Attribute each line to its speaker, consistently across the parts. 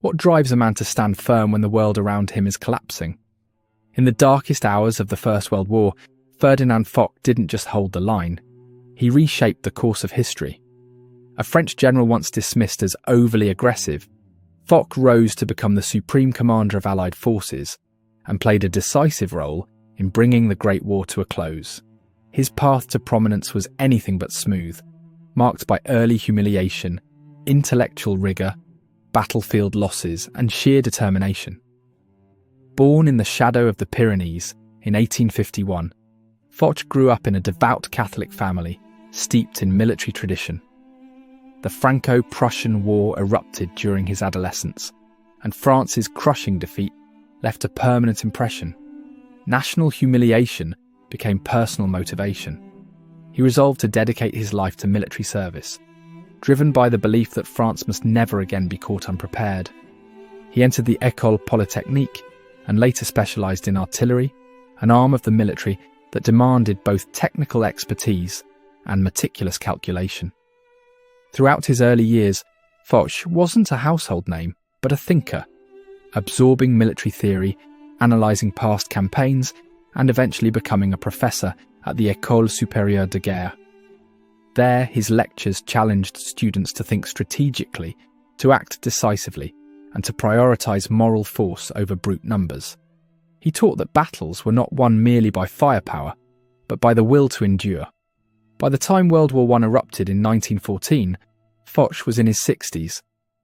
Speaker 1: What drives a man to stand firm when the world around him is collapsing? In the darkest hours of the First World War, Ferdinand Foch didn't just hold the line, he reshaped the course of history. A French general once dismissed as overly aggressive, Foch rose to become the supreme commander of Allied forces and played a decisive role in bringing the Great War to a close. His path to prominence was anything but smooth, marked by early humiliation, intellectual rigour, battlefield losses, and sheer determination. Born in the shadow of the Pyrenees in 1851, Foch grew up in a devout Catholic family steeped in military tradition. The Franco-Prussian War erupted during his adolescence, and France's crushing defeat left a permanent impression. National humiliation became personal motivation. He resolved to dedicate his life to military service, driven by the belief that France must never again be caught unprepared. He entered the École Polytechnique and later specialised in artillery, an arm of the military that demanded both technical expertise and meticulous calculation. Throughout his early years, Foch wasn't a household name, but a thinker, absorbing military theory, analysing past campaigns, and eventually becoming a professor at the École Supérieure de Guerre. There, his lectures challenged students to think strategically, to act decisively, and to prioritise moral force over brute numbers. He taught that battles were not won merely by firepower, but by the will to endure. By the time World War I erupted in 1914, Foch was in his 60s,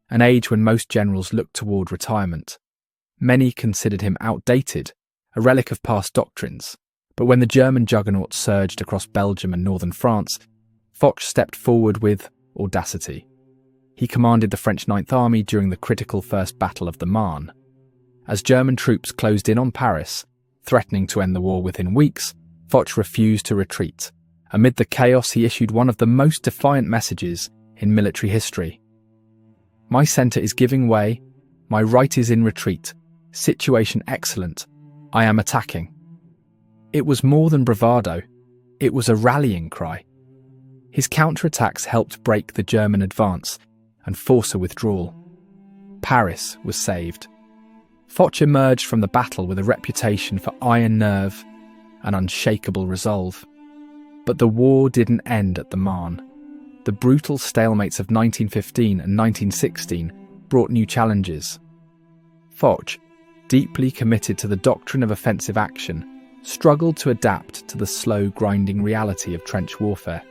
Speaker 1: an age when most generals looked toward retirement. Many considered him outdated, a relic of past doctrines, but when the German juggernaut surged across Belgium and northern France, Foch stepped forward with audacity. He commanded the French Ninth Army during the critical First Battle of the Marne. As German troops closed in on Paris, threatening to end the war within weeks, Foch refused to retreat. Amid the chaos, he issued one of the most defiant messages in military history. "My centre is giving way, my right is in retreat, situation excellent, I am attacking." It was more than bravado, it was a rallying cry. His counterattacks helped break the German advance and force a withdrawal. Paris was saved. Foch emerged from the battle with a reputation for iron nerve and unshakable resolve. But the war didn't end at the Marne. The brutal stalemates of 1915 and 1916 brought new challenges. Foch, deeply committed to the doctrine of offensive action, struggled to adapt to the slow, grinding reality of trench warfare.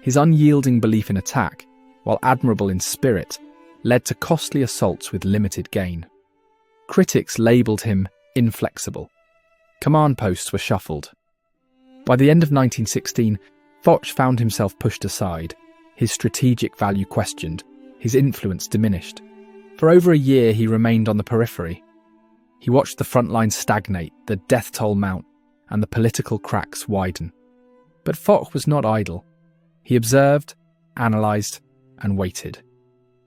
Speaker 1: His unyielding belief in attack, while admirable in spirit, led to costly assaults with limited gain. Critics labelled him inflexible. Command posts were shuffled. By the end of 1916, Foch found himself pushed aside, his strategic value questioned, his influence diminished. For over a year, he remained on the periphery. He watched the front line stagnate, the death toll mount, and the political cracks widen. But Foch was not idle. He observed, analysed, and waited.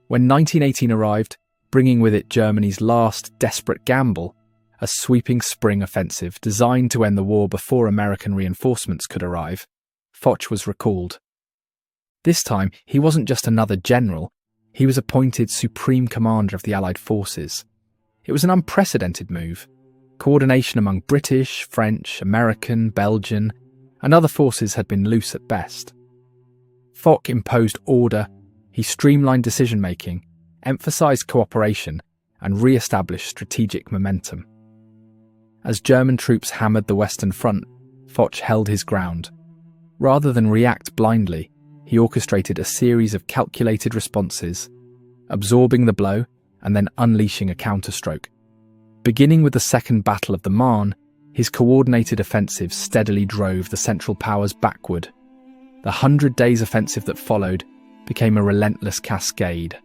Speaker 1: When 1918 arrived, bringing with it Germany's last desperate gamble, a sweeping spring offensive designed to end the war before American reinforcements could arrive, Foch was recalled. This time, he wasn't just another general, he was appointed supreme commander of the Allied forces. It was an unprecedented move. Coordination among British, French, American, Belgian, and other forces had been loose at best. Foch imposed order, he streamlined decision-making, emphasised cooperation, and re-established strategic momentum. As German troops hammered the Western Front, Foch held his ground. Rather than react blindly, he orchestrated a series of calculated responses, absorbing the blow and then unleashing a counterstroke. Beginning with the Second Battle of the Marne, his coordinated offensive steadily drove the Central Powers backward. The 100 Days offensive that followed became a relentless cascade.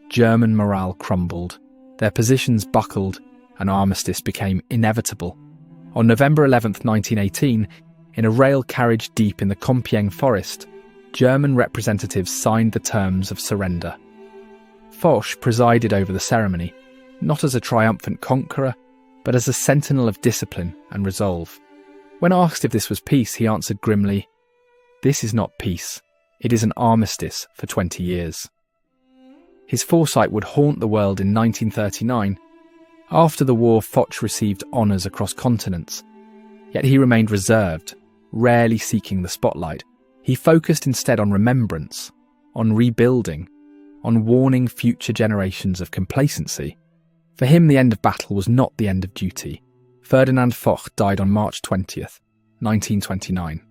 Speaker 1: German morale crumbled, their positions buckled, and armistice became inevitable. On November 11, 1918, in a rail carriage deep in the Compiègne forest, German representatives signed the terms of surrender. Foch presided over the ceremony, not as a triumphant conqueror, but as a sentinel of discipline and resolve. When asked if this was peace, he answered grimly, "This is not peace, it is an armistice for 20 years." His foresight would haunt the world in 1939. After the war, Foch received honours across continents. Yet he remained reserved, rarely seeking the spotlight. He focused instead on remembrance, on rebuilding, on warning future generations of complacency. For him, the end of battle was not the end of duty. Ferdinand Foch died on March 20th, 1929.